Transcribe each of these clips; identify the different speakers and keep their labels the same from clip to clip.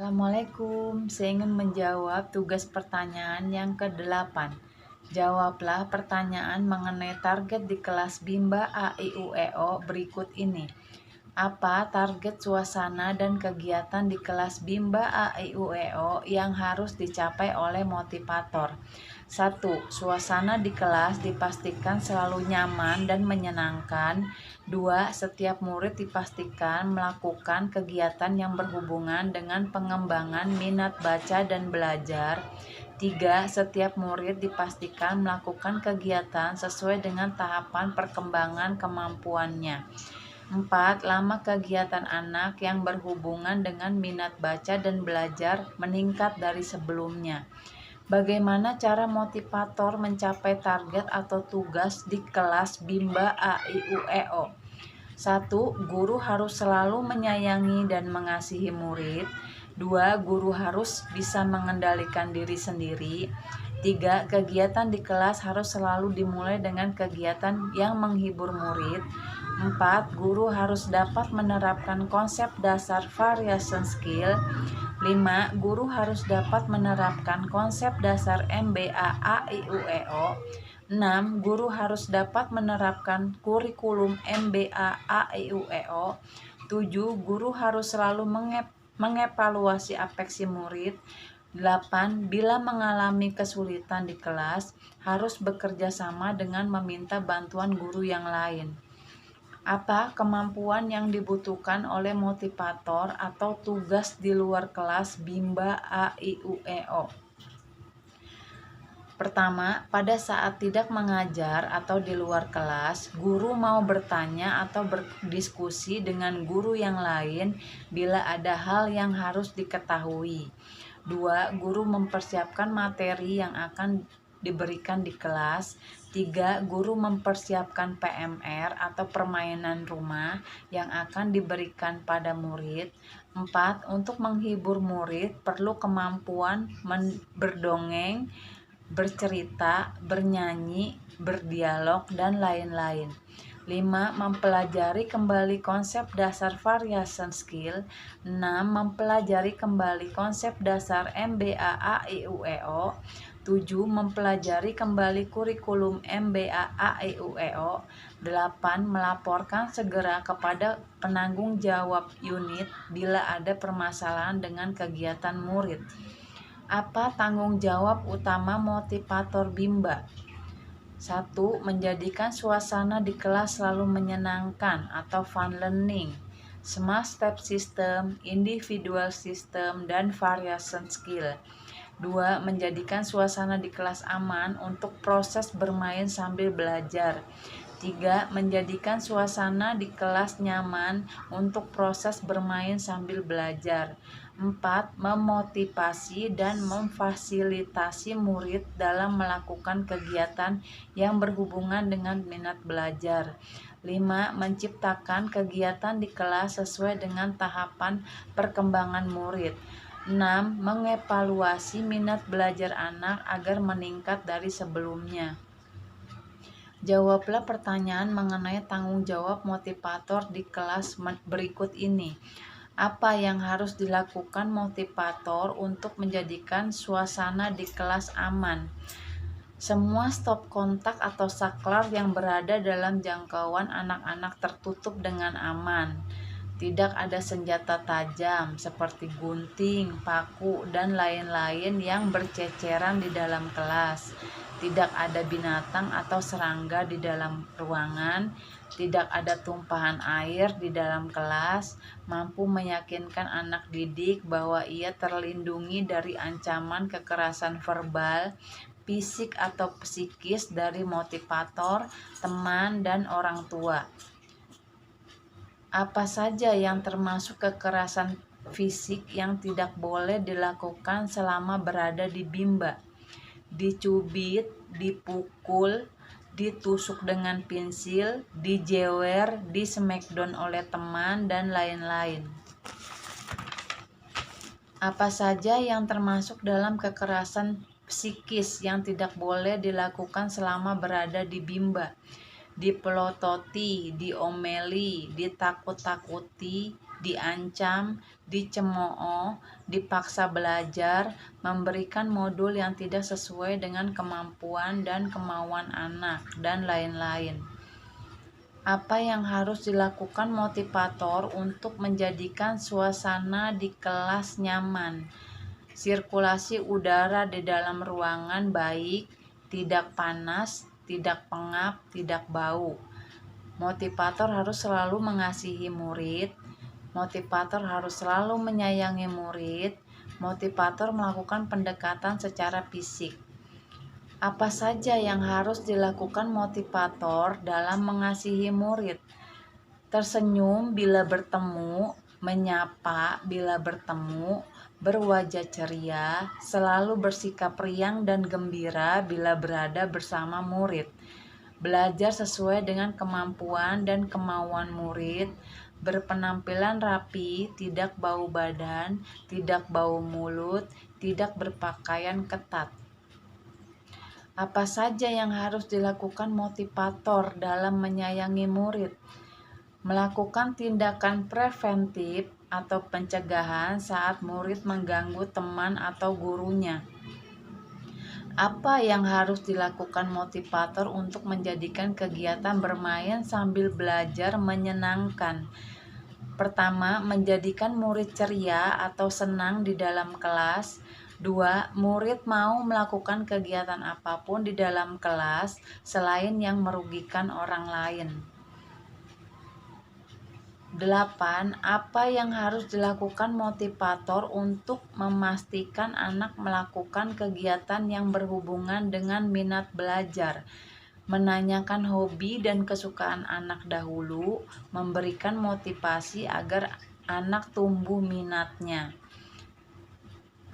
Speaker 1: Assalamualaikum, saya ingin menjawab tugas pertanyaan yang ke-8. Jawablah pertanyaan mengenai target di kelas Bimba A, I, U, E, O berikut ini. Apa target suasana dan kegiatan di kelas Bimba A, I, U, E, O yang harus dicapai oleh motivator? 1. Suasana di kelas dipastikan selalu nyaman dan menyenangkan. 2. Setiap murid dipastikan melakukan kegiatan yang berhubungan dengan pengembangan minat baca dan belajar. 3. Setiap murid dipastikan melakukan kegiatan sesuai dengan tahapan perkembangan kemampuannya. 4. Lama kegiatan anak yang berhubungan dengan minat baca dan belajar meningkat dari sebelumnya. Bagaimana cara motivator mencapai target atau tugas di kelas Bimba A, I, U, E, O? 1. Guru harus selalu menyayangi dan mengasihi murid. 2. Guru harus bisa mengendalikan diri sendiri. 3. Kegiatan di kelas harus selalu dimulai dengan kegiatan yang menghibur murid. 4. Guru harus dapat menerapkan konsep dasar variation skill. 5. Guru harus dapat menerapkan konsep dasar MBA A, I, U, E, O. 6. Guru harus dapat menerapkan kurikulum MBA A, I, U, E, O. 7. Guru harus selalu mengevaluasi apeksi murid. 8. Bila mengalami kesulitan di kelas, harus bekerja sama dengan meminta bantuan guru yang lain. Apa kemampuan yang dibutuhkan oleh motivator atau tugas di luar kelas Bimba A, I, U, E, O? Pertama, pada saat tidak mengajar atau di luar kelas, guru mau bertanya atau berdiskusi dengan guru yang lain bila ada hal yang harus diketahui. 2. Guru mempersiapkan materi yang akan diberikan di kelas. 3. Guru mempersiapkan PMR atau permainan rumah yang akan diberikan pada murid. 4. Untuk menghibur murid perlu kemampuan berdongeng, bercerita, bernyanyi, berdialog, dan lain-lain. 5. Mempelajari kembali konsep dasar variation skill. 6. Mempelajari kembali konsep dasar MBA A, I, U, E, O. 7. Mempelajari kembali kurikulum MBA A, I, U, E, O. 8. Melaporkan segera kepada penanggung jawab unit bila ada permasalahan dengan kegiatan murid. Apa tanggung jawab utama motivator Bimba? 1. Menjadikan suasana di kelas selalu menyenangkan atau fun learning, smart step system, individual system, dan variation skill. 2. Menjadikan suasana di kelas aman untuk proses bermain sambil belajar. 3. Menjadikan suasana di kelas nyaman untuk proses bermain sambil belajar. 4. Memotivasi dan memfasilitasi murid dalam melakukan kegiatan yang berhubungan dengan minat belajar. 5. Menciptakan kegiatan di kelas sesuai dengan tahapan perkembangan murid. 6. Mengevaluasi minat belajar anak agar meningkat dari sebelumnya. Jawablah pertanyaan mengenai tanggung jawab motivator di kelas berikut ini. Apa yang harus dilakukan motivator untuk menjadikan suasana di kelas aman? Semua stop kontak atau saklar yang berada dalam jangkauan anak-anak tertutup dengan aman. Tidak ada senjata tajam seperti gunting, paku, dan lain-lain yang berceceran di dalam kelas. Tidak ada binatang atau serangga di dalam ruangan. Tidak ada tumpahan air di dalam kelas. Mampu meyakinkan anak didik bahwa ia terlindungi dari ancaman kekerasan verbal, fisik atau psikis dari motivator, teman, dan orang tua. Apa saja yang termasuk kekerasan fisik yang tidak boleh dilakukan selama berada di Bimba? Dicubit, dipukul, ditusuk dengan pensil, dijewer, di-smackdown oleh teman, dan lain-lain. Apa saja yang termasuk dalam kekerasan psikis yang tidak boleh dilakukan selama berada di Bimba? Dipelototi, diomeli, ditakut-takuti, diancam, dicemooh, dipaksa belajar, memberikan modul yang tidak sesuai dengan kemampuan dan kemauan anak, dan lain-lain. Apa yang harus dilakukan motivator untuk menjadikan suasana di kelas nyaman? Sirkulasi udara di dalam ruangan baik, tidak panas, tidak pengap, tidak bau. Motivator harus selalu mengasihi murid. Motivator harus selalu menyayangi murid. Motivator melakukan pendekatan secara fisik. Apa saja yang harus dilakukan motivator dalam mengasihi murid? Tersenyum bila bertemu, menyapa bila bertemu, berwajah ceria, selalu bersikap riang dan gembira bila berada bersama murid. Belajar sesuai dengan kemampuan dan kemauan murid, berpenampilan rapi, tidak bau badan, tidak bau mulut, tidak berpakaian ketat. Apa saja yang harus dilakukan motivator dalam menyayangi murid? Melakukan tindakan preventif atau pencegahan saat murid mengganggu teman atau gurunya. Apa yang harus dilakukan motivator untuk menjadikan kegiatan bermain sambil belajar menyenangkan? Pertama, menjadikan murid ceria atau senang di dalam kelas. 2. Murid mau melakukan kegiatan apapun di dalam kelas selain yang merugikan orang lain. 8. Apa yang harus dilakukan motivator untuk memastikan anak melakukan kegiatan yang berhubungan dengan minat belajar? Menanyakan hobi dan kesukaan anak dahulu, memberikan motivasi agar anak tumbuh minatnya.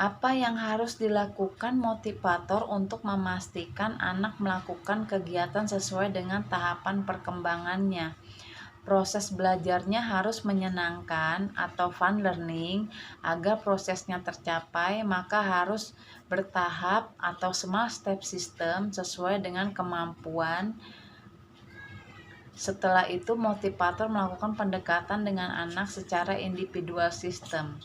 Speaker 1: Apa yang harus dilakukan motivator untuk memastikan anak melakukan kegiatan sesuai dengan tahapan perkembangannya? Proses belajarnya harus menyenangkan atau fun learning. Agar prosesnya tercapai, maka harus bertahap atau small step system sesuai dengan kemampuan. Setelah itu, motivator melakukan pendekatan dengan anak secara individual system.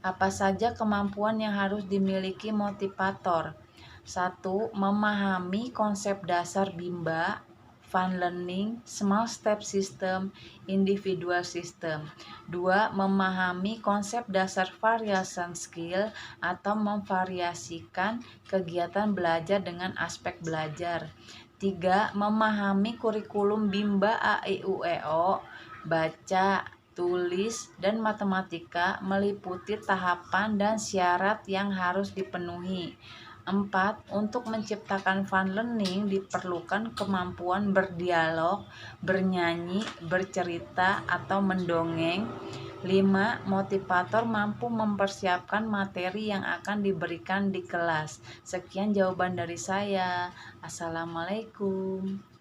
Speaker 1: Apa saja kemampuan yang harus dimiliki motivator? 1. Memahami konsep dasar Bimba, fun learning, small step system, individual system. 2. Memahami konsep dasar variation skill atau memvariasikan kegiatan belajar dengan aspek belajar. 3. Memahami kurikulum Bimba A-I-U-E-O, baca, tulis, dan matematika meliputi tahapan dan syarat yang harus dipenuhi. 4. Untuk menciptakan fun learning diperlukan kemampuan berdialog, bernyanyi, bercerita, atau mendongeng. 5. Motivator mampu mempersiapkan materi yang akan diberikan di kelas. Sekian jawaban dari saya. Assalamualaikum.